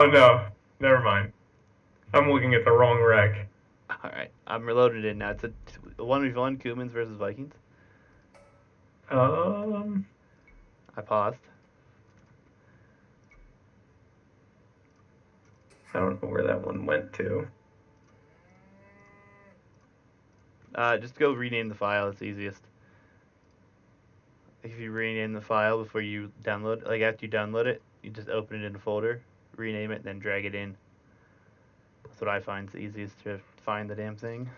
Oh no, never mind. I'm looking at the wrong wreck. All right, I'm reloaded in now. It's a 1v1 Cumans versus Vikings. Um, I paused. I don't know where that one went to. Just go rename the file. It's easiest. If you rename the file before you download, like after you download it, you just open it in a folder, rename it, then drag it in. That's what I find is the easiest to find the damn thing.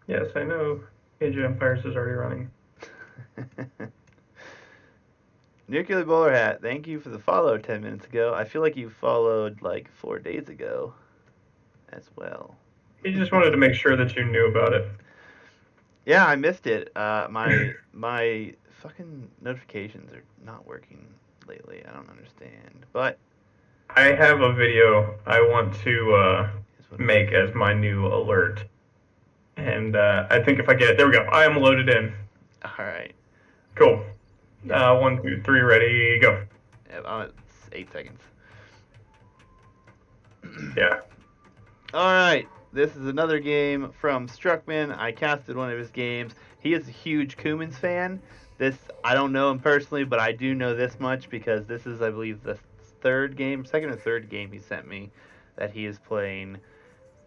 Yes, I know. Age of Empires is already running. Nuclear Bowler Hat, thank you for the follow 10 minutes ago. I feel like you followed like 4 days ago as well. He just wanted to make sure that you knew about it. Yeah, I missed it. My fucking notifications are not working lately. I don't understand. But I have a video I want to here's what it is. make as my new alert. And I think if I get it, there we go. I am loaded in. All right. Cool. Yeah. 1, 2, 3, ready, go. Yeah, I'm at 8 seconds. Yeah. All right. This is another game from Struckmann. I casted one of his games. He is a huge Cumans fan. This I don't know him personally, but I do know this much because this is, I believe, the second or third game he sent me that he is playing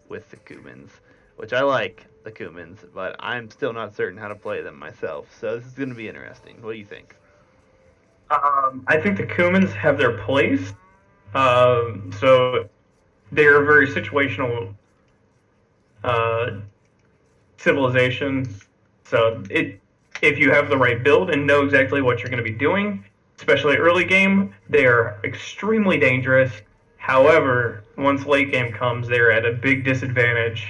with the Cumans, which I like the Cumans, but I'm still not certain how to play them myself. So this is going to be interesting. What do you think? I think the Cumans have their place. So they're a very situational uh, civilization. So if you have the right build and know exactly what you're going to be doing, especially early game, they are extremely dangerous. However, once late game comes, they're at a big disadvantage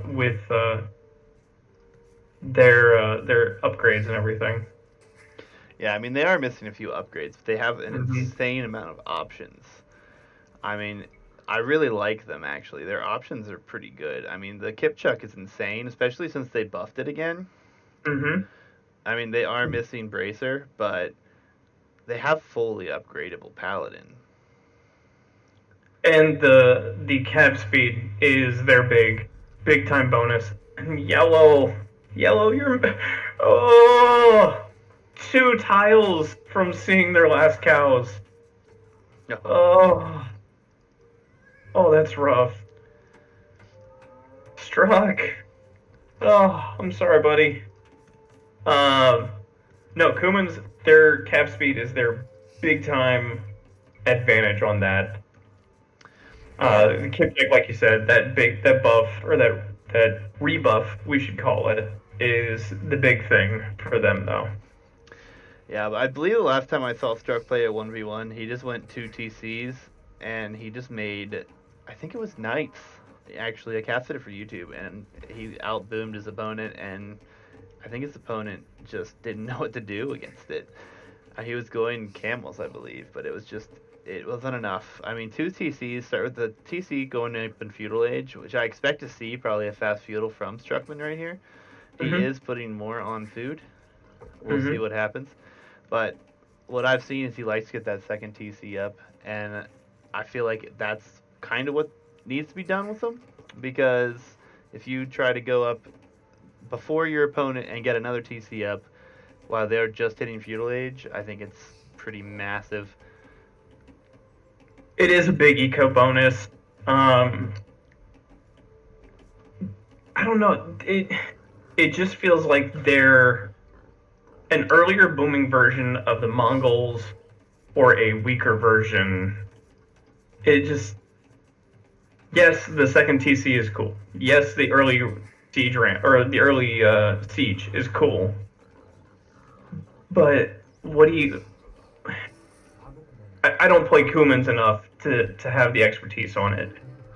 with their upgrades and everything. Yeah, I mean they are missing a few upgrades, but they have an Mm-hmm. insane amount of options. I mean, I really like them actually. Their options are pretty good. I mean, the Kipchuk is insane, especially since they buffed it again. Mm-hmm. I mean, they are missing Bracer, but they have fully upgradable Paladin. And the cap speed is their big time bonus. Yellow, yellow, you're oh 2 tiles from seeing their last cows. Oh, Oh, oh, that's rough. Struck. Oh, I'm sorry, buddy. Um, no, Cumans, their cap speed is their big time advantage on that. yeah, Like you said, that buff or that rebuff we should call it is the big thing for them though. yeah. But I believe the last time I saw Struck play a 1v1, he just went 2 TCs and he just made, I think it was Knights. Actually, I casted it for YouTube and he outboomed his opponent, and I think his opponent just didn't know what to do against it. He was going camels, I believe, but it wasn't enough. I mean, 2 TCs start with the TC going up in Feudal Age, which I expect to see probably a fast feudal from Struckman right here. He Mm-hmm. is putting more on food. We'll see Mm-hmm. what happens. But what I've seen is he likes to get that second TC up, and I feel like that's kind of what needs to be done with him, because if you try to go up before your opponent and get another TC up while they're just hitting feudal age, I think it's pretty massive. It is a big eco bonus. Um, I don't know. It just feels like they're an earlier booming version of the Mongols or a weaker version. It just yes, the second TC is cool. Yes, the early siege ran or the early siege is cool. But what do you? I don't play Cumans enough to have the expertise on it.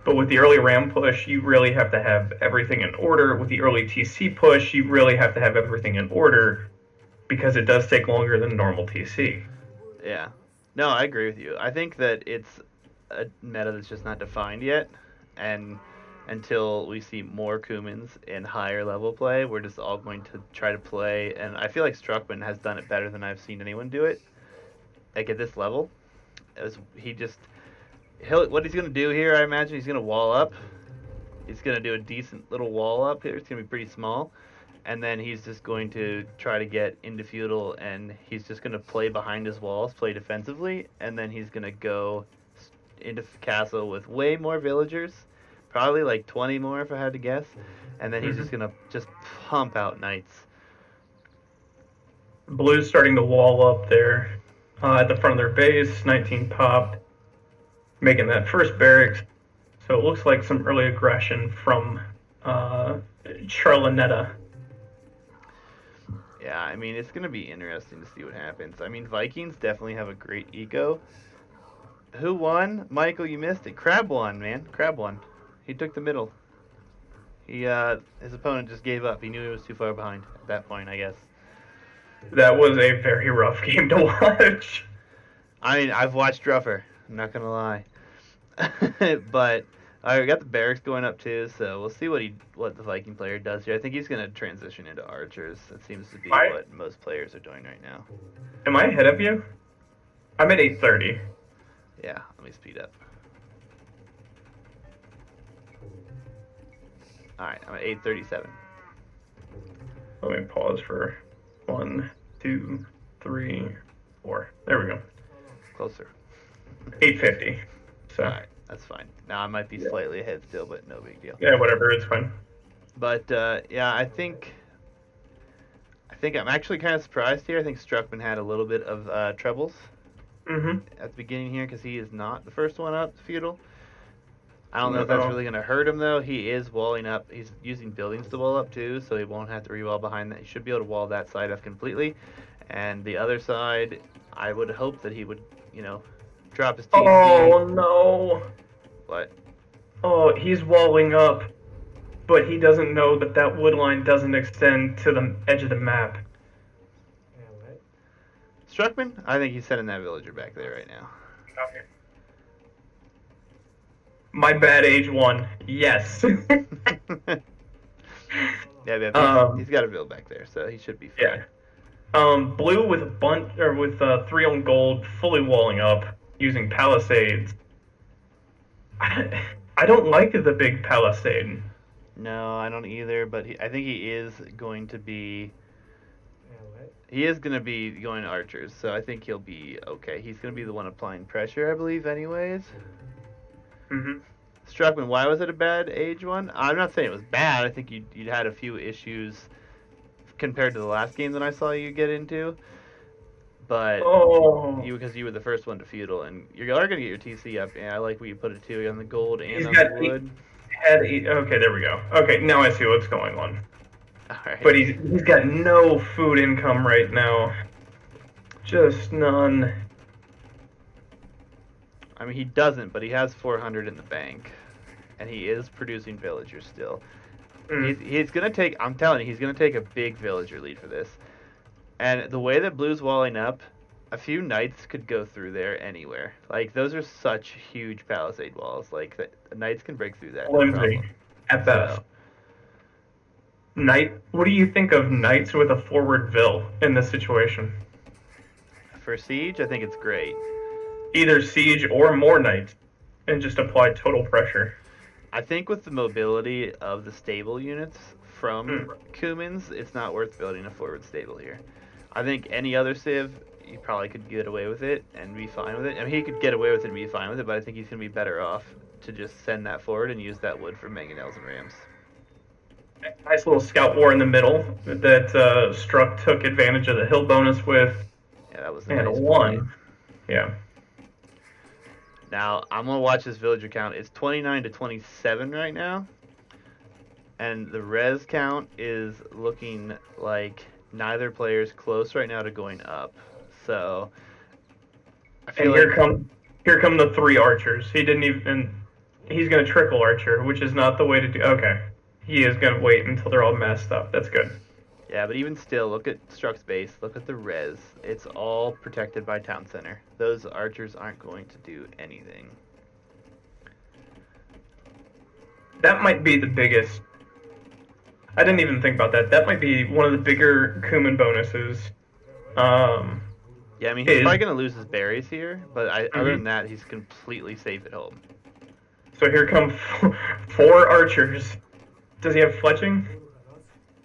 But with the early RAM push, you really have to have everything in order. With the early TC push, you really have to have everything in order because it does take longer than normal TC. Yeah. No, I agree with you. I think that it's a meta that's just not defined yet, and until we see more Cumans in higher level play, we're just all going to try to play. And I feel like Struckmann has done it better than I've seen anyone do it, like at this level. What he's gonna do here, I imagine he's gonna wall up. He's gonna do a decent little wall up here. It's gonna be pretty small, and then he's just going to try to get into feudal, and he's just going to play behind his walls, play defensively, and then he's going to go into castle with way more villagers, probably like 20 more if I had to guess, and then he's just going to just pump out knights. Blue's starting to wall up there at the front of their base, 19 pop, making that first barracks. So it looks like some early aggression from Charloneta. Yeah, I mean, it's going to be interesting to see what happens. I mean, Vikings definitely have a great eco. Who won? Michael, you missed it. Crab won, man. Crab won. He took the middle. His opponent just gave up. He knew he was too far behind at that point, I guess. That was a very rough game to watch. I mean, I've watched rougher. I'm not going to lie. But we got the barracks going up too, so we'll see what the Viking player does here. I think he's going to transition into archers. That seems to be what most players are doing right now. Am I ahead of you? I'm at 8:30. Yeah, let me speed up. Alright, I'm at 8:37. Let me pause for 1, 2, 3, 4. There we go. Closer. 8:50. So. Alright, that's fine. Now I might be slightly ahead still, but no big deal. Yeah, whatever, it's fine. But yeah, I think I'm actually kind of surprised here. I think Struckmann had a little bit of troubles at the beginning here because he is not the first one up feudal. I don't know if that's really going to hurt him though. He is walling up. He's using buildings to wall up too, so he won't have to re-wall behind that. He should be able to wall that side up completely. And the other side, I would hope that he would, drop his TC. Oh no! What? Oh, he's walling up, but he doesn't know that that wood line doesn't extend to the edge of the map. Struckmann? I think he's sending that villager back there right now. Okay. My bad, age 1. Yes. Yeah, he's got a build back there, so he should be fine. Yeah. Blue with with 3 on gold, fully walling up using palisades. I don't like the big palisade. No, I don't either. But I think he is going to be. He is going to be going to archers, so I think he'll be okay. He's going to be the one applying pressure, I believe, anyways. Struckmann, why was it a bad age one? I'm not saying it was bad. I think you'd had a few issues compared to the last game that I saw you get into. But because you were the first one to feudal, and you are going to get your TC up. And I like where you put it too, on the gold and on the wood. Okay, there we go. Okay, now I see what's going on. All right. But he's got no food income right now. Just none. I mean, he doesn't, but he has 400 in the bank, and he is producing villagers still. He's gonna take. I'm telling you, he's gonna take a big villager lead for this. And the way that Blue's walling up, a few knights could go through there anywhere. Like those are such huge palisade walls. Like the knights can break through that. Flimsy, at best. So. What do you think of knights with a forward vill in this situation? For siege, I think it's great. Either siege or more knights, and just apply total pressure. I think with the mobility of the stable units from Cumans, it's not worth building a forward stable here. I think any other civ, he probably could get away with it and be fine with it. I mean, he could get away with it and be fine with it, but I think he's going to be better off to just send that forward and use that wood for mangonels and rams. Nice little scout war in the middle that Struck took advantage of the hill bonus with. Yeah, that was a nice one. Play. Yeah. Now, I'm going to watch this villager count. It's 29 to 27 right now. And the res count is looking like neither player's close right now to going up. So, I feel here come the 3 archers. He didn't even... He's going to trickle archer, which is not the way to do... Okay. He is going to wait until they're all messed up. That's good. Yeah, but even still, look at Struck's base. Look at the res. It's all protected by town center. Those archers aren't going to do anything. That might be the biggest. I didn't even think about that. That might be one of the bigger Cuman bonuses. Yeah, I mean, he's Is probably going to lose his berries here, but other than Mhm. that, he's completely safe at home. So here come 4 archers. Does he have fletching?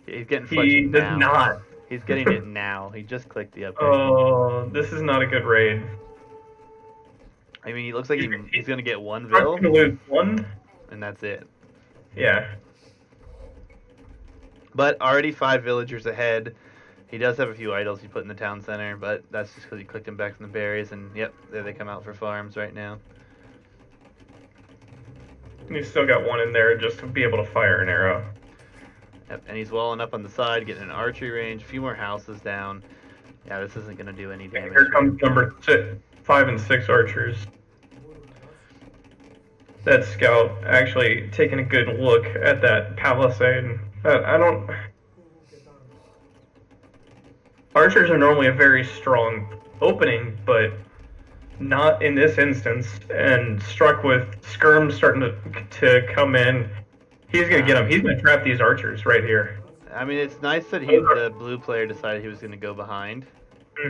He's getting He fletching does now. not. He's getting it now. He just clicked the upgrade. Oh, this is not a good raid. I mean, he looks like he's going to get one Struck's Vil, gonna lose 1. and that's it. Yeah. But already 5 villagers ahead. He does have a few idols he put in the town center, but that's just because he clicked him back from the berries, and yep, there they come out for farms right now. And he's still got 1 in there just to be able to fire an arrow. Yep, and he's walling up on the side, getting an archery range, a few more houses down. Yeah, this isn't going to do any And damage. here comes number 5 and 6 archers. That scout actually taking a good look at that palisade. I don't. Archers are normally a very strong opening, but not in this instance. And Struck with skirms starting to come in, he's gonna get them. He's gonna trap these archers right here. I mean, it's nice that the blue player decided he was going to go behind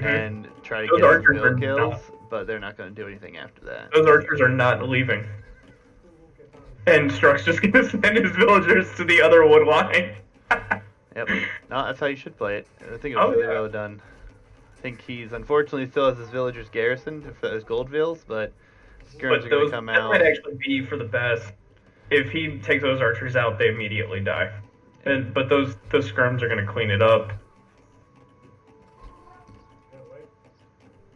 and try to Those get some archers Vil are kills, not- but they're not going to do anything after that. Those archers are not leaving. And Struck's just gonna send his villagers to the other wood line. Yep. No, that's how you should play it. I think it was really well done. I think he's unfortunately still has his villagers garrisoned for those gold vills, but skirms are going to come that out. might actually be for the best. If he takes those archers out, they immediately die. But those skirms are going to clean it up.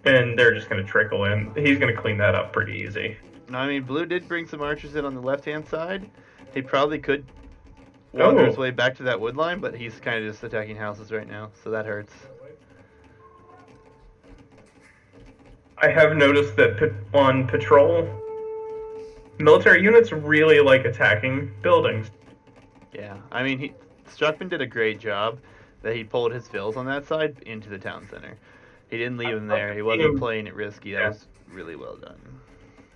And they're just going to trickle in. He's going to clean that up pretty easy. No, I mean, blue did bring some archers in on the left-hand side. He probably could wander his way back to that wood line, but he's kind of just attacking houses right now, so that hurts. I have noticed that on patrol, military units really like attacking buildings. Yeah, I mean, Struckmann did a great job that he pulled his fills on that side into the town center. He didn't leave him there. He wasn't playing it risky. That was really well done.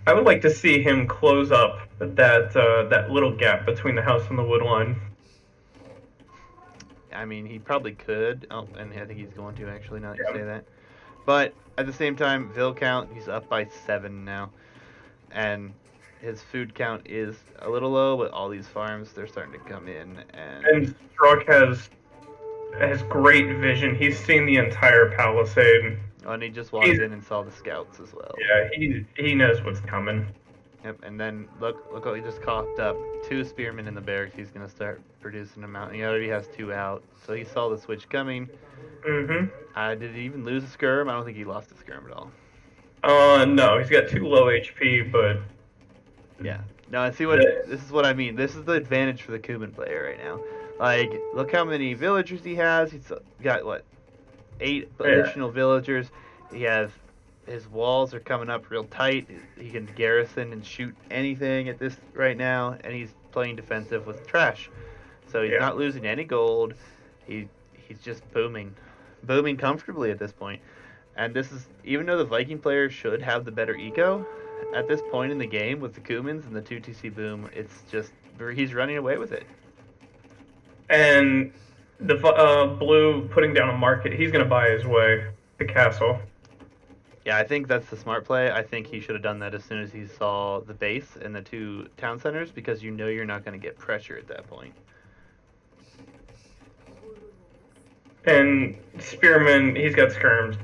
I would like to see him close up that little gap between the house and the wood line. I mean, he probably could. Oh, and I think he's going to, actually, now that you say that. But at the same time, Vil count, he's up by 7 now. And his food count is a little low, but all these farms, they're starting to come in. And Struck has great vision. He's seen the entire palisade. Oh, and he just walked in and saw the scouts as well. Yeah, he knows what's coming. Yep, and then look what he just coughed up. 2 spearmen in the barracks. He's going to start producing them out. He already has 2 out, so he saw the switch coming. Did he even lose a skirm? I don't think he lost a skirm at all. No, he's got 2 low HP, but yeah. No, I see what this is what I mean. This is the advantage for the Cuman player right now. Like, look how many villagers he has. He's got what, 8 additional villagers. He has his walls are coming up real tight. He can garrison and shoot anything at this right now, and he's playing defensive with trash. So he's not losing any gold. He's just booming comfortably at this point. And this is, even though the Viking player should have the better eco, at this point in the game with the Cumans and the 2 TC boom, it's just, he's running away with it. And the blue putting down a market, he's going to buy his way to castle. Yeah, I think that's the smart play. I think he should have done that as soon as he saw the base and the 2 town centers, because you know you're not going to get pressure at that point. And Spearman, he's got skirms.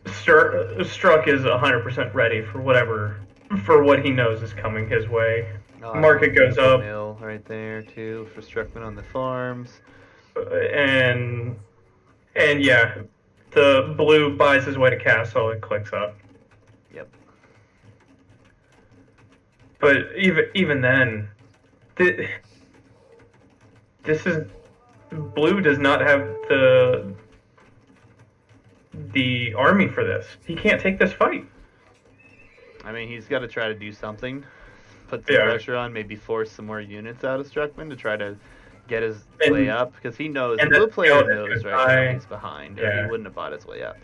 Struck is 100% ready for what he knows is coming his way. Market goes up. Mill right there too for Struckmann on the farms. And yeah, the blue buys his way to castle and clicks up. Yep. But even then, this is blue does not have the army for this. He can't take this fight. I mean, he's got to try to do something, put some pressure on, maybe force some more units out of Struckmann to try to get his And- way up, because he knows, the and blue that player scout is knows gonna right now die. he's behind, or he Yeah. wouldn't have bought his way up.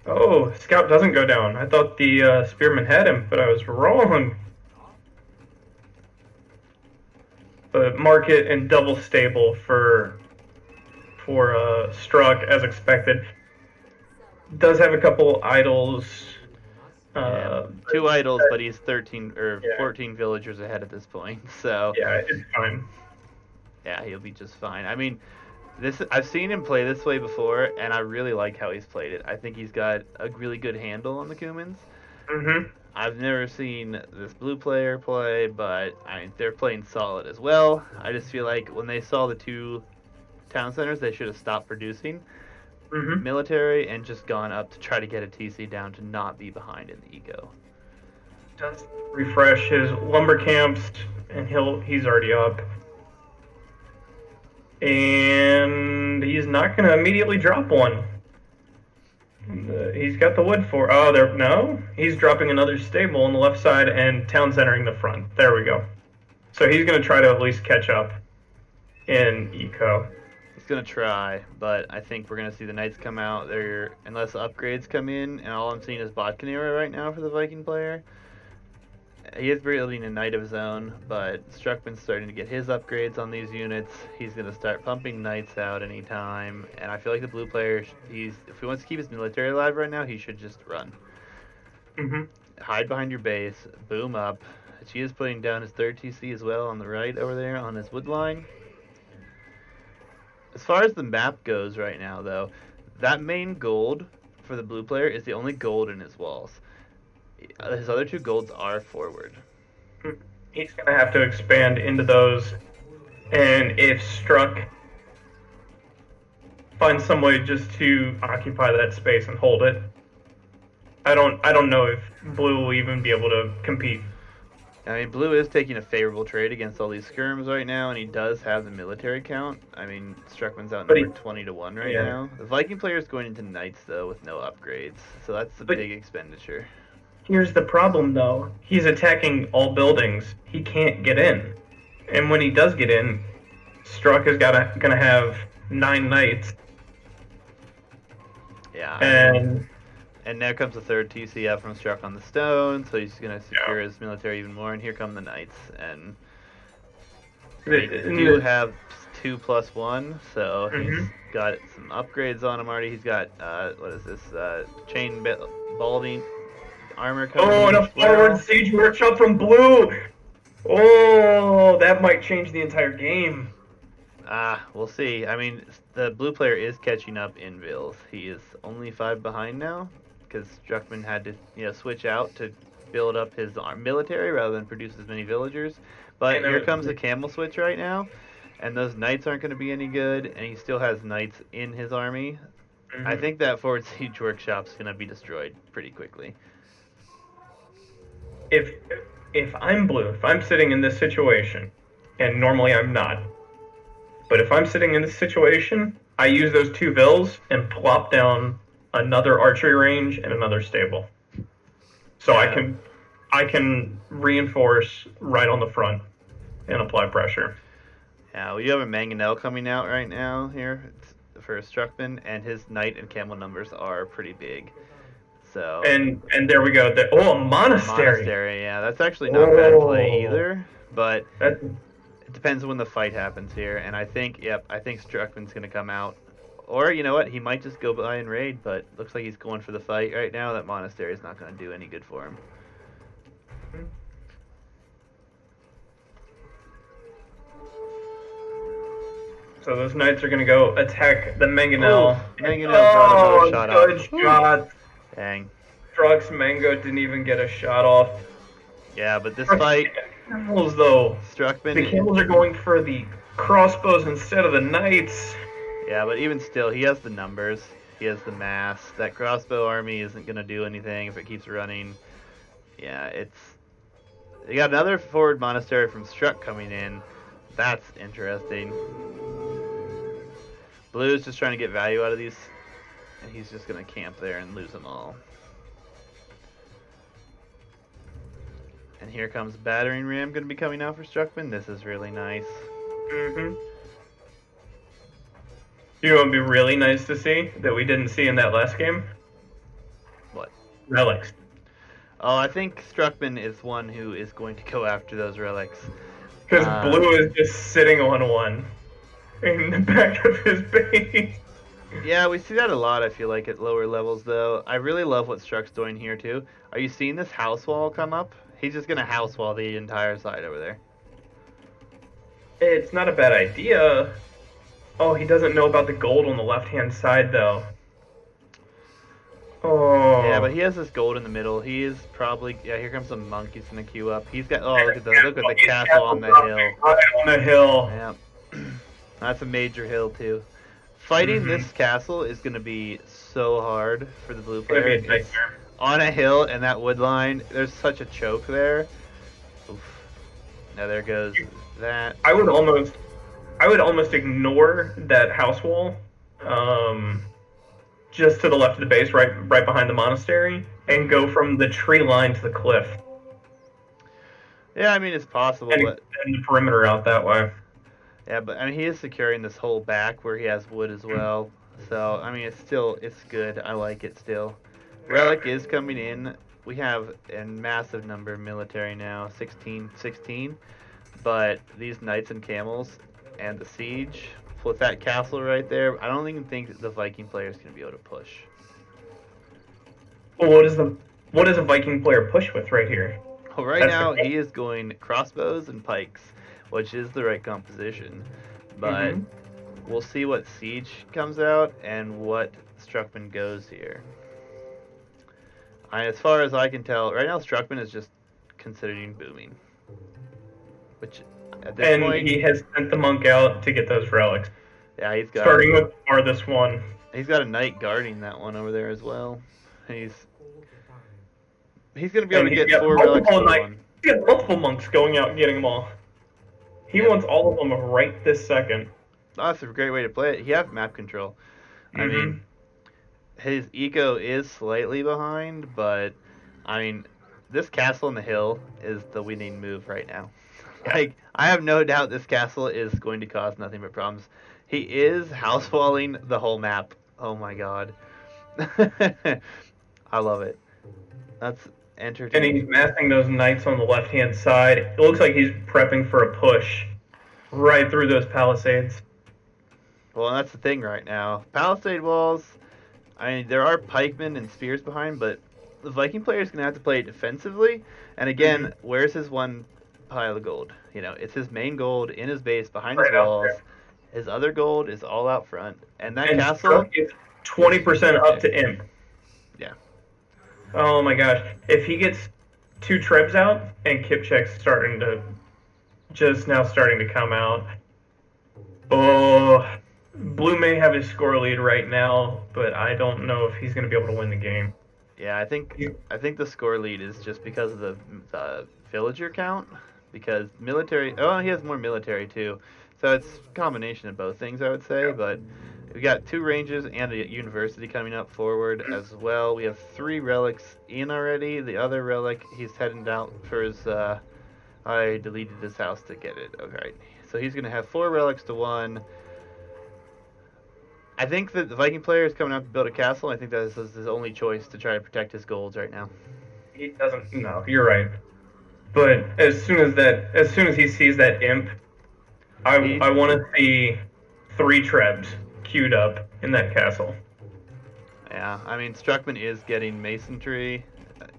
Oh, scout doesn't go down. I thought the spearman had him, but I was wrong. But market and double stable for Struck as expected. Does have a couple idols. Yeah, 2 idols, but he's 13 or Yeah. 14 villagers ahead at this point. So Yeah, it's fine. yeah, he'll be just fine. I mean, I've seen him play this way before, and I really like how he's played it. I think he's got a really good handle on the Cumans. Mm-hmm. I've never seen this blue player play, but I mean, they're playing solid as well. I just feel like when they saw the 2 town centers, they should have stopped producing Mm-hmm. military and just gone up to try to get a TC down to not be behind in the eco. Does refresh his lumber camps, and he's already up. And he's not going to immediately drop one. He's got the wood for. Oh, there. No, he's dropping another stable on the left side and town centering the front. There we go. So he's going to try to at least catch up in eco. He's gonna try, but I think we're gonna see the knights come out there unless upgrades come in, and all I'm seeing is Bodkin era right now for the Viking player. He is building a knight of his own, but Struckman's starting to get his upgrades on these units. He's gonna start pumping knights out anytime, and I feel like the blue player, if he wants to keep his military alive right now, he should just run. Mm-hmm. Hide behind your base, boom up. She is putting down his 3rd TC as well on the right over there on his wood line. As far as the map goes right now, though, that main gold for the blue player is the only gold in his walls. His other 2 golds are forward. He's going to have to expand into those, and if Struck finds some way just to occupy that space and hold it, I don't know if Blue will even be able to compete. I mean, blue is taking a favorable trade against all these skirms right now, and he does have the military count. I mean, Struckman's outnumbered 20-1 right now. The Viking player is going into knights, though, with no upgrades, so that's a big expenditure. Here's the problem, though. He's attacking all buildings. He can't get in. And when he does get in, Struck is gonna have 9 knights. Yeah. And now comes the 3rd TCF from Struck on the stone, so he's going to secure his military even more. And here come the knights, and they do have 2+1, so he's got some upgrades on him already. He's got what is this? Chain balding armor coming. Oh, and a forward siege workshop from Blue. Oh, that might change the entire game. We'll see. I mean, the blue player is catching up in vills. He is only 5 behind now, because Struckmann had to, switch out to build up his military rather than produce as many villagers. But here comes the camel switch right now, and those knights aren't going to be any good, and he still has knights in his army. I think that forward siege workshop's going to be destroyed pretty quickly. If I'm Blue, if I'm sitting in this situation, and normally I'm not, but if I'm sitting in this situation, I use those 2 vills and plop down another archery range and another stable. So I can reinforce right on the front and apply pressure. Yeah, well, you have a Mangonel coming out right now here for Struckmann, and his knight and camel numbers are pretty big. So and there we go. A monastery. Monastery, yeah, that's actually not bad play either. But it depends when the fight happens here, and I think Struckmann's gonna come out. Or, you know what, he might just go by and raid, but looks like he's going for the fight right now. That monastery is not going to do any good for him. So those knights are going to go attack the Mangonel. Mangonel got another shot off. Good shot. Dang. Struck's Mango didn't even get a shot off. Yeah, but this fight... Camels, though. Struckmann... The camels are going for the crossbows instead of the knights. Yeah, but even still, he has the numbers. He has the mass. That crossbow army isn't going to do anything if it keeps running. Yeah, it's... They got another forward monastery from Struck coming in. That's interesting. Blue's just trying to get value out of these, and he's just going to camp there and lose them all. And here comes Battering Ram going to be coming out for Struckmann. This is really nice. Mm-hmm. You know what would be really nice to see that we didn't see in that last game? What? Relics. Oh, I think Struckmann is one who is going to go after those relics. Because Blue is just sitting on one in the back of his base. Yeah, we see that a lot, I feel like, at lower levels, though. I really love what Struck's doing here, too. Are you seeing this house wall come up? He's just going to house wall the entire side over there. It's not a bad idea. Oh, he doesn't know about the gold on the left-hand side, though. Yeah, but Oh. he has this gold in the middle. He is probably... Yeah, here comes a monk. He's going to queue up. He's got... Oh, look at the castle on the hill. Right on the hill. Yeah. That's a major hill, too. Fighting this castle is going to be so hard for the blue player. It's on a hill and that wood line. There's such a choke there. Oof. Now there goes that. I would almost ignore that house wall, just to the left of the base, right behind the monastery, and go from the tree line to the cliff. Yeah, I mean it's possible, and but extend the perimeter out that way. Yeah, but I mean he is securing this whole back where he has wood as well. So I mean it's good. I like it still. Relic is coming in. We have a massive number of military now, 16. But these knights and camels and the siege with that castle right there, I don't even think that the Viking players can be able to push. Well, what does a Viking player push with right here? Well, right now he is going crossbows and pikes, which is the right composition. But we'll see what siege comes out and what Struckmann goes here. As far as I can tell, right now Struckmann is just considering booming. Which, at this point... he has sent the monk out to get those relics. Yeah, he's got... Starting with the farthest one. He's got a knight guarding that one over there as well. He's going to be able to get 4 relics for one. He's got multiple monks going out and getting them all. He wants all of them right this second. Oh, that's a great way to play it. He has map control. I mean... His eco is slightly behind, but I mean, this castle on the hill is the winning move right now. Like, I have no doubt this castle is going to cause nothing but problems. He is house walling the whole map. Oh my god. I love it. That's entertaining. And he's massing those knights on the left-hand side. It looks like he's prepping for a push right through those palisades. Well, that's the thing right now. Palisade walls... I mean, there are pikemen and spears behind, but the Viking player is going to have to play defensively. And again, where's his one pile of gold? You know, it's his main gold in his base behind his walls. His other gold is all out front. And that castle is 20% up to imp. Yeah. Oh my gosh. If he gets 2 trebs out and Kipchek's starting to come out. Oh... Blue may have his score lead right now, but I don't know if he's going to be able to win the game. Yeah, I think the score lead is just because of the villager count. Because military... Oh, he has more military, too. So it's a combination of both things, I would say. But we got 2 ranges and a university coming up forward as well. We have 3 relics in already. The other relic, he's heading out for his... I deleted his house to get it. Okay. So he's going to have 4 relics to 1. I think that the Viking player is coming out to build a castle. I think that is his only choice to try to protect his golds right now. He doesn't. No, you're right. But as soon as he sees that imp, I want to see 3 trebs queued up in that castle. Yeah, I mean Struckmann is getting masonry,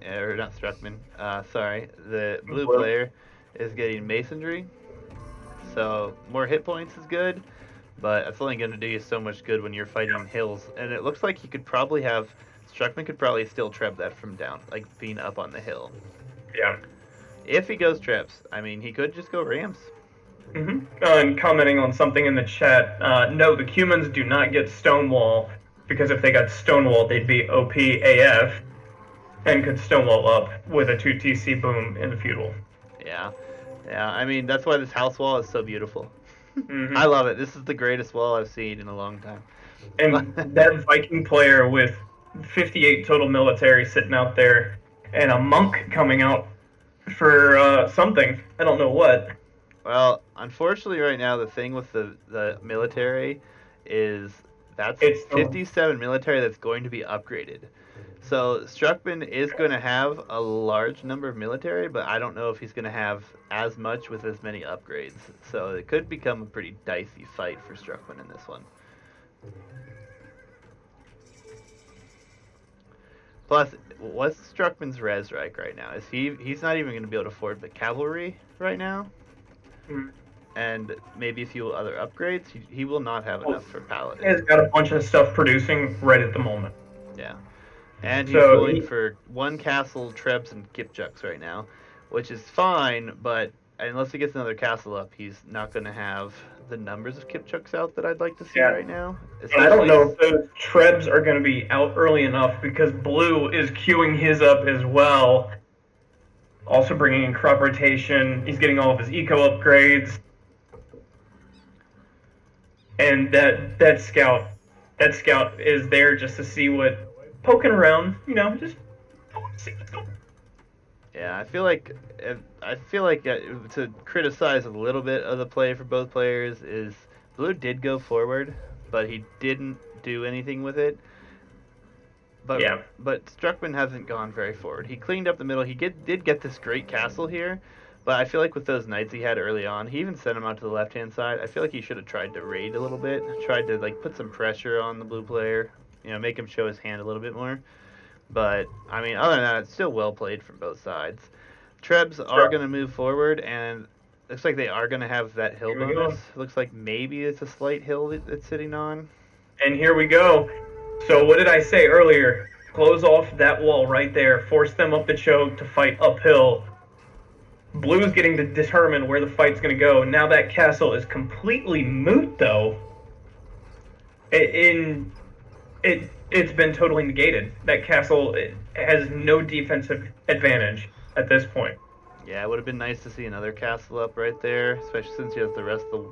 or not Struckmann. Sorry, the blue player is getting masonry. So more hit points is good. But that's only going to do you so much good when you're fighting hills. And it looks like he could probably have... Struckmann could probably still treb that from down, like being up on the hill. Yeah. If he goes trebs, I mean, he could just go rams. And commenting on something in the chat, no, the Cumans do not get Stonewall, because if they got Stonewall, they'd be OP AF, and could Stonewall up with a 2 TC boom in the feudal. Yeah. Yeah, I mean, that's why this house wall is so beautiful. I love it. This is the greatest wall I've seen in a long time. And that Viking player with 58 total military sitting out there, and a monk coming out for something. I don't know what. Well, unfortunately right now, the thing with the military is That's It's 57 military that's going to be upgraded. So Struckman is going to have a large number of military, but I don't know if he's going to have as much with as many upgrades. So it could become a pretty dicey fight for Struckman in this one. Plus, what's Struckman's res right now? Is he's not even going to be able to afford the cavalry right now? mm, And maybe a few other upgrades. He will not have enough for Paladin. has got a bunch of stuff producing right at the moment. Yeah. And he's So going for one castle, Trebs, and Kipchucks right now, which is fine, but unless he gets another castle up, he's not going to have the numbers of Kipchucks out that I'd like to see right now. And I don't know if those Trebs are going to be out early enough because Blue is queuing his up as well. Also bringing in crop rotation. He's getting all of his eco upgrades. And that scout is there just to see poking around, just see what's going on. Yeah, I feel like to criticize a little bit of the play for both players is Blue did go forward, but he didn't do anything with it. But Yeah. But Struckman hasn't gone very forward. He cleaned up the middle. He did get this great castle here, but I feel like with those knights he had early on, he even sent them out to the left-hand side. I feel like he should have tried to raid a little bit, tried to like put some pressure on the blue player, make him show his hand a little bit more. But I mean, other than that, it's still well played from both sides. Trebs are going to move forward, and looks like they are going to have that hill bonus. Looks like maybe it's a slight hill it's sitting on. And here we go. So what did I say earlier? Close off that wall right there. Force them up the choke to fight uphill. Blue's getting to determine where the fight's going to go. Now that castle is completely moot, though. It's been totally negated. That castle has no defensive advantage at this point. Yeah, it would have been nice to see another castle up right there, especially since he has the rest of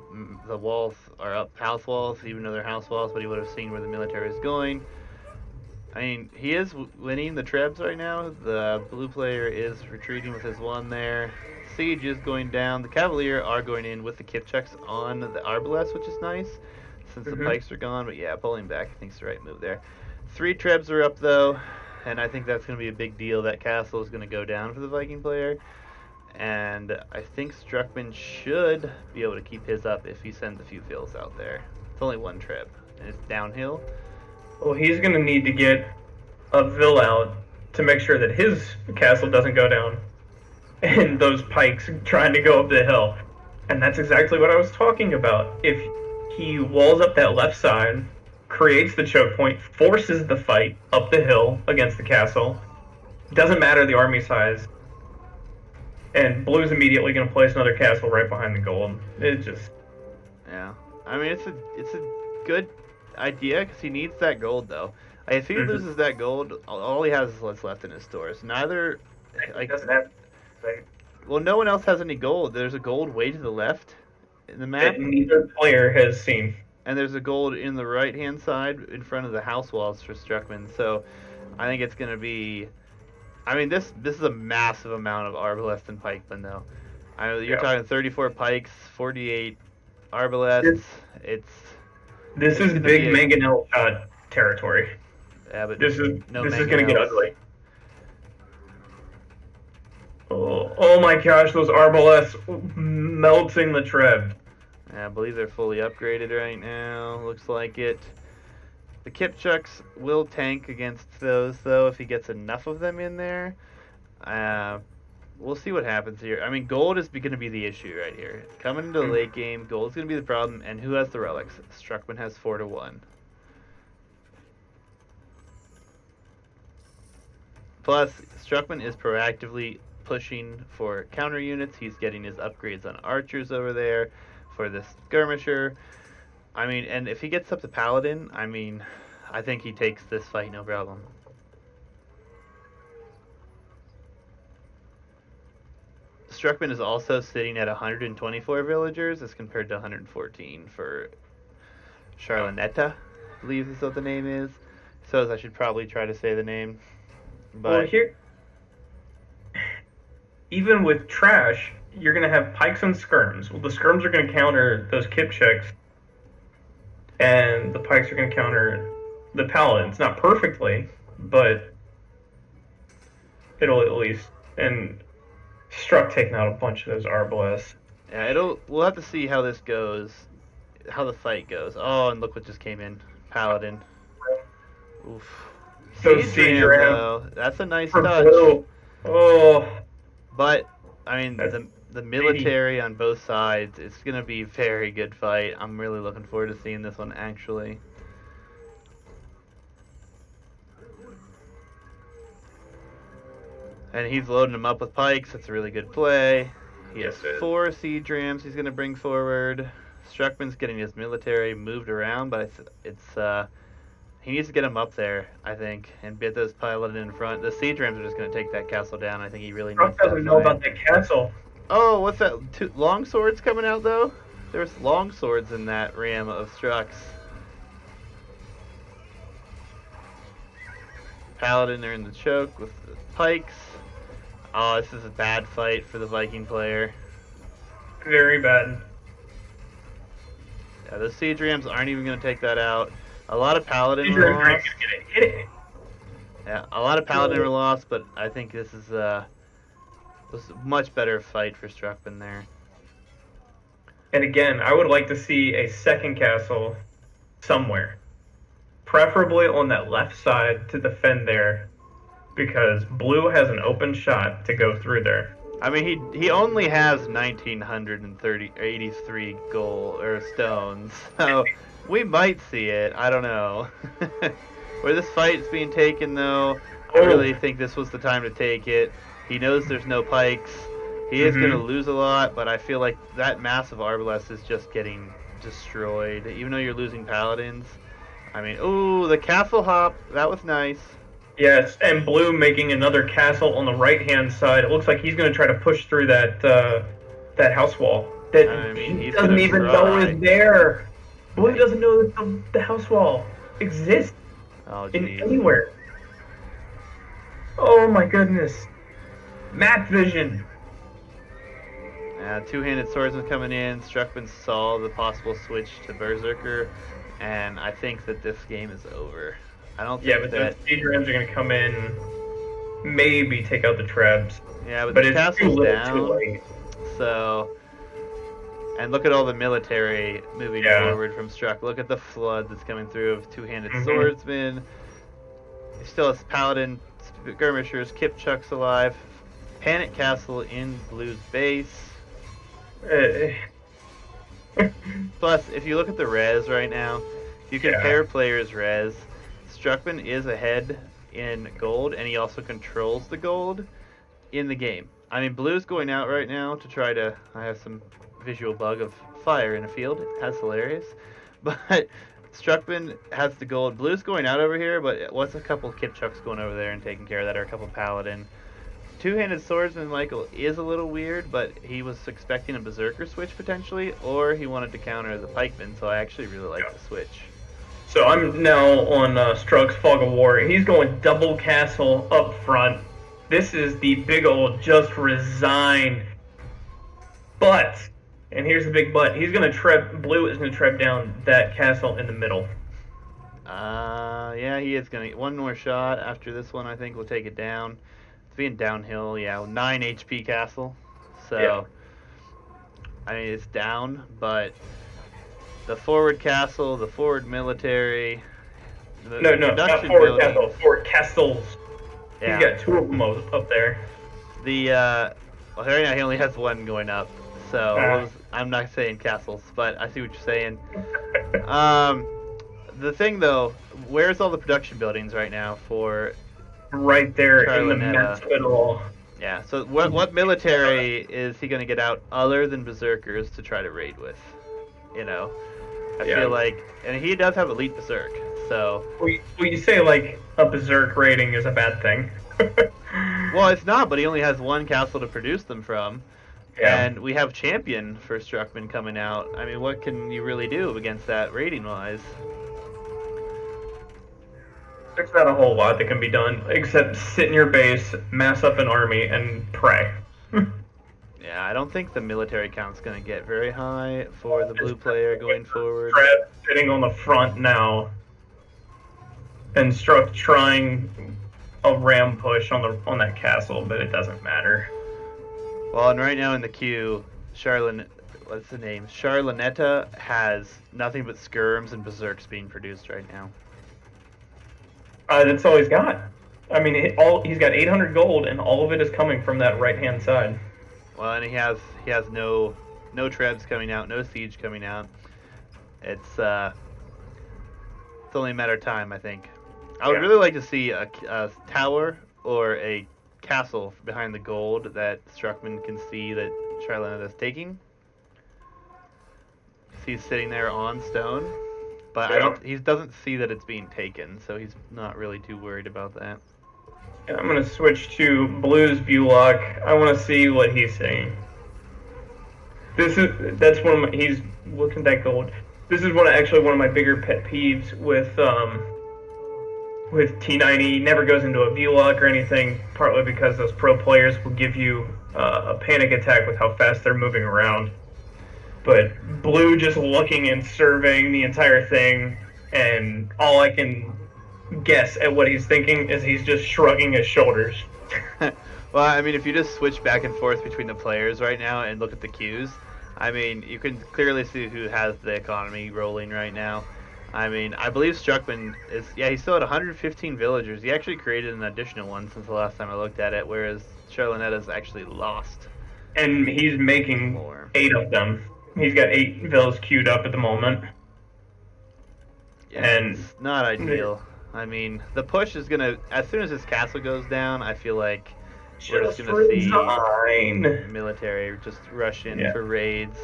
the walls are up, house walls, even though they're house walls, but he would have seen where the military is going. I mean, he is winning the Trebs right now. The blue player is retreating with his one there. Siege is going down. The Cavalier are going in with the Kipchucks on the Arbalest, which is nice, since the pikes are gone. But yeah, pulling back, I think is the right move there. 3 Trebs are up, though, and I think that's going to be a big deal. That castle is going to go down for the Viking player. And I think Struckman should be able to keep his up if he sends a few fills out there. It's only 1 trip, and it's downhill. Well, he's going to need to get a Vil out to make sure that his castle doesn't go down. And those pikes trying to go up the hill. And that's exactly what I was talking about. If he walls up that left side, creates the choke point, forces the fight up the hill against the castle, doesn't matter the army size, and Blue's immediately going to place another castle right behind the gold. It just... Yeah. I mean, it's a good idea because he needs that gold, though. If he loses that gold, all he has is what's left in his stores. Neither... He doesn't have... Well, no one else has any gold. There's a gold way to the left in the map. That neither player has seen. And there's a gold in the right-hand side in front of the house walls for Struckman. So I think it's going to be... I mean, this is a massive amount of Arbalest and Pikemen, though. You're talking 34 Pikes, 48 Arbalests. This is big mangonel shot territory. Yeah, but this is going to get ugly. Oh my gosh, those Arbalests melting the Treb. Yeah, I believe they're fully upgraded right now. Looks like it. The Kipchucks will tank against those, though, if he gets enough of them in there. We'll see what happens here. I mean, gold is going to be the issue right here. Coming into the late game, gold's going to be the problem. And who has the relics? Struckman has 4-1. Plus, Struckman is proactively pushing for counter units. He's getting his upgrades on archers over there for this skirmisher. I mean, and if he gets up to Paladin, I mean, I think he takes this fight no problem. Struckman is also sitting at 124 villagers as compared to 114 for Charloneta, I believe is what the name is. So I should probably try to say the name. But well, here, even with trash, you're going to have pikes and skirms. Well, the skirms are going to counter those Kipchucks. and the pikes are going to counter the paladins. Not perfectly, but it'll at least. And Struck taking out a bunch of those arbalests. Yeah, we'll have to see how this goes, how the fight goes. Oh, and look what just came in. Paladin. Oof. So Siege Ram, though, that's a nice for touch. Blue. Oh, But, I mean, that's the military on both sides, it's going to be a very good fight. I'm really looking forward to seeing this one, actually. And he's loading them up with pikes. That's a really good play. He has 4 siege rams he's going to bring forward. Struckmann's getting his military moved around, but he needs to get him up there, I think, and get those piloted in front. The siege rams are just going to take that castle down. I think he really needs Struck doesn't know about that castle. Oh, what's that? 2 long swords coming out, though? There's long swords in that ram of Struck's. Paladin are in the choke with the pikes. Oh, this is a bad fight for the Viking player. Very bad. Yeah, those siege rams aren't even going to take that out. A lot of Paladin You're were not lost. gonna hit it. Yeah, a lot of Paladin were lost, but I think this is was a much better fight for Struckmann there. And again, I would like to see a second castle somewhere. Preferably on that left side to defend there, because Blue has an open shot to go through there. I mean, he only has 1,983 gold or stones, so we might see it. I don't know. Where this fight is being taken, though, I really think this was the time to take it. He knows there's no pikes. He is going to lose a lot, but I feel like that massive arbalest is just getting destroyed, even though you're losing paladins. I mean, ooh, the castle hop, that was nice. Yes, and Blue making another castle on the right-hand side. It looks like he's going to try to push through that that house wall. That I mean, he doesn't even know is there. Blue doesn't know that the house wall exists in anywhere. Oh my goodness. Map vision. Two-handed swordsman coming in. Struckmann saw the possible switch to Berserker, and I think that this game is over. I don't think but the siege rams are going to come in, maybe take out the trebs. Yeah, but the castle's down. Too late. So, and look at all the military moving forward from Struck. Look at the flood that's coming through of two-handed swordsmen. He still has paladin, skirmishers, Kipchuk's alive. Panic castle in Blue's base. Plus, if you look at the res right now, if you compare players' res, Struckmann is ahead in gold, and he also controls the gold in the game. I mean, Blue's going out right now to try to... I have some visual bug of fire in a field. That's hilarious. But Struckmann has the gold. Blue's going out over here, but what's a couple Kipchuks going over there and taking care of that, or a couple Paladin. Two-handed swordsman Michael is a little weird, but he was expecting a Berserker switch potentially, or he wanted to counter the Pikeman, so I actually really like the switch. So I'm now on Struck's Fog of War. He's going double castle up front. This is the big old just resign. But, and here's the big but, he's going to Blue is going to trap down that castle in the middle. Yeah, he is going to get one more shot after this one. I think we'll take it down. It's being downhill, 9 HP castle. So, I mean, it's down, but the forward castle, the forward military. Not forward castle, forward castles. Yeah. He's got 2 of them up there. Well, right now he only has 1 going up, so I'm not saying castles, but I see what you're saying. The thing though, where's all the production buildings right now for? Right there Charloneta? In the middle. Yeah. So what military is he going to get out other than berserkers to try to raid with? I feel like, and he does have elite berserk, so. Well, you say like a berserk raiding is a bad thing. Well, it's not, but he only has 1 castle to produce them from. Yeah. And we have champion for Struckmann coming out. I mean, what can you really do against that rating wise? There's not a whole lot that can be done except sit in your base, mass up an army, and pray. Yeah, I don't think the military count's going to get very high for the blue player going forward. Treb sitting on the front now, and Struck trying a ram push on that castle, but it doesn't matter. Well, and right now in the queue, what's the name? Charloneta has nothing but skirms and berserks being produced right now. That's all he's got. I mean, he's got 800 gold, and all of it is coming from that right hand side. Well, and he has no trebs coming out, no siege coming out. It's only a matter of time, I think. I would really like to see a tower or a castle behind the gold that Struckmann can see that Charloneta is taking. He's sitting there on stone, but he doesn't see that it's being taken, so he's not really too worried about that. And I'm gonna switch to Blue's view lock. I want to see what he's saying. That's one of my, he's looking at that gold. This is actually one of my bigger pet peeves with T90. He never goes into a view lock or anything, partly because those pro players will give you a panic attack with how fast they're moving around. But Blue just looking and surveying the entire thing, and all I can guess at what he's thinking is he's just shrugging his shoulders. Well, I mean, if you just switch back and forth between the players right now and look at the queues, I mean, you can clearly see who has the economy rolling right now. I mean, I believe Struckmann is, he's still at 115 villagers. He actually created an additional one since the last time I looked at it, whereas Charloneta's actually lost. And he's making more. 8 of them. He's got 8 villas queued up at the moment. Yeah, and it's not ideal. I mean, the push is going to, as soon as his castle goes down, I feel like we're just going to see military just rush in for raids.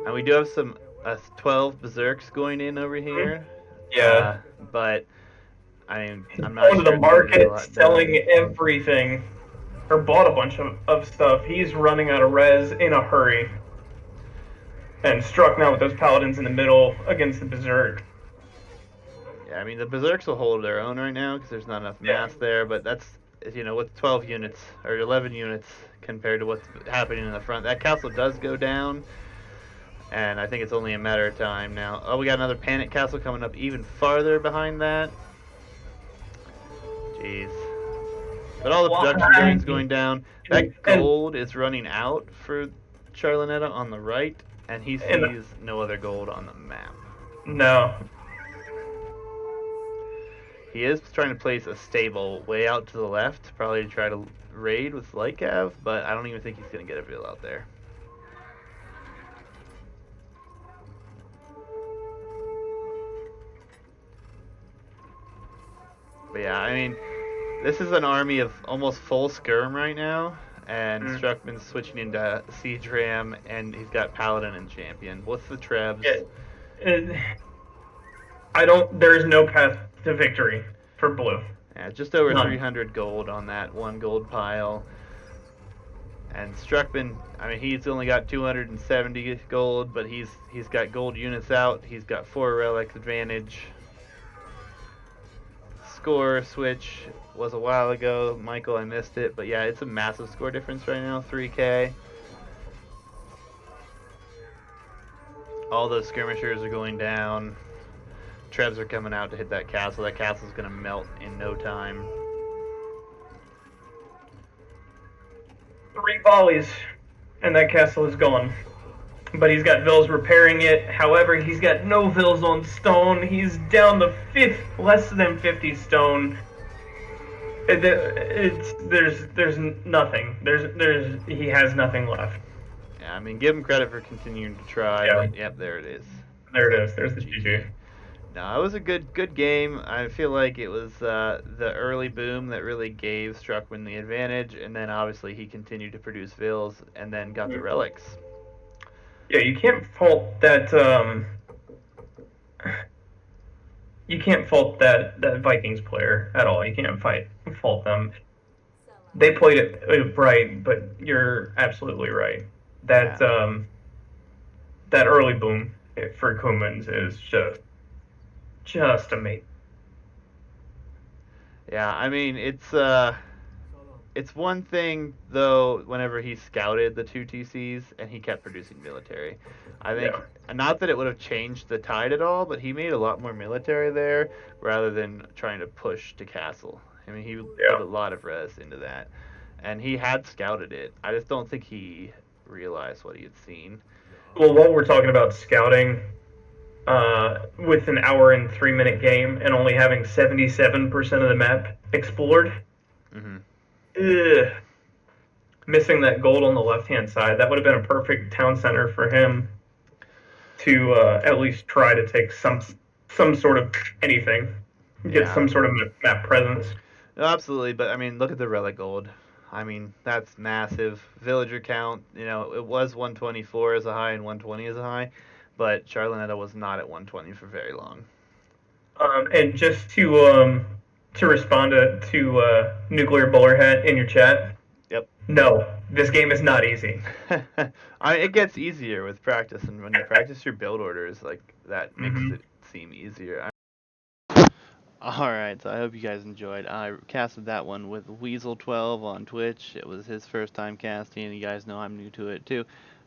And we do have some 12 berserks going in over here. Yeah. But, I mean, I'm not going to the market, selling everything. Or bought a bunch of stuff. He's running out of res in a hurry. And struck now with those paladins in the middle against the berserk. Yeah, I mean, the berserks will hold their own right now because there's not enough mass there, but that's, you know, with 12 units or 11 units compared to what's happening in the front. That castle does go down, and I think it's only a matter of time now. Oh, we got another panic castle coming up even farther behind that. Jeez. But all the production drains going down. That gold is running out for Charloneta on the right, and he sees no other gold on the map. No. He is trying to place a stable way out to the left, probably to try to raid with Lycav, but I don't even think he's going to get a vill out there. But yeah, I mean, this is an army of almost full skirm right now, and Struckmann's switching into Siege Ram, and he's got Paladin and Champion. What's the trebs? There is no path to victory for Blue. Yeah, just over 300 gold on that 1 gold pile. And Struckmann, I mean, he's only got 270 gold, but he's got gold units out. He's got 4 relic advantage. Score switch was a while ago. Michael, I missed it, but yeah, it's a massive score difference right now, 3K. All those skirmishers are going down. Trebs are coming out to hit that castle. That castle's going to melt in no time. 3 volleys, and that castle is gone. But he's got vills repairing it. However, he's got no vills on stone. He's down to less than 50 stone. There's nothing. He has nothing left. Yeah, I mean, give him credit for continuing to try. Yeah. But, yep, there it is. There it is. There's the GG. No, it was a good game. I feel like it was the early boom that really gave Struckmann the advantage, and then obviously he continued to produce vills and then got the relics. Yeah, you can't fault that. You can't fault that Vikings player at all. You can't fault them. They played it right, but you're absolutely right. That that early boom for Cumans is just amazing. Yeah, I mean, it's It's one thing though. Whenever he scouted the two TCs and he kept producing military, I think Yeah. not that it would have changed the tide at all, but he made a lot more military there rather than trying to push to castle. I mean, he put Yeah. a lot of res into that, and he had scouted it. I just don't think he realized what he had seen. Well, while we're talking about scouting, with an hour and 3 minute game and only having 77% of the map explored, Hmm. ugh, missing that gold on the left hand side, that would have been a perfect town center for him to at least try to take some sort of anything, get Yeah, some sort of map presence. no, absolutely. But I mean, look at the relic gold. I mean, that's massive. Villager count, it was 124 as a high and 120 as a high, but Charloneta was not at 120 for very long. And just to respond to nuclear bowler hat in your chat, Yep. no, this game is not easy. It gets easier with practice, and when you practice your build orders, like that makes Hmm. it seem easier. Alright, so I hope you guys enjoyed. I casted that one with Weasol12 on Twitch. It was his first time casting, and you guys know I'm new to it too.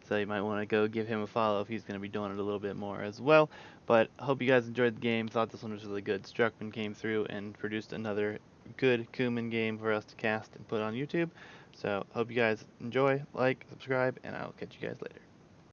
So you might want to go give him a follow if he's going to be doing it a little bit more as well. But I hope you guys enjoyed the game. Thought this one was really good. Struckmann came through and produced another good Cuman game for us to cast and put on YouTube. So hope you guys enjoy, like, subscribe, and I'll catch you guys later.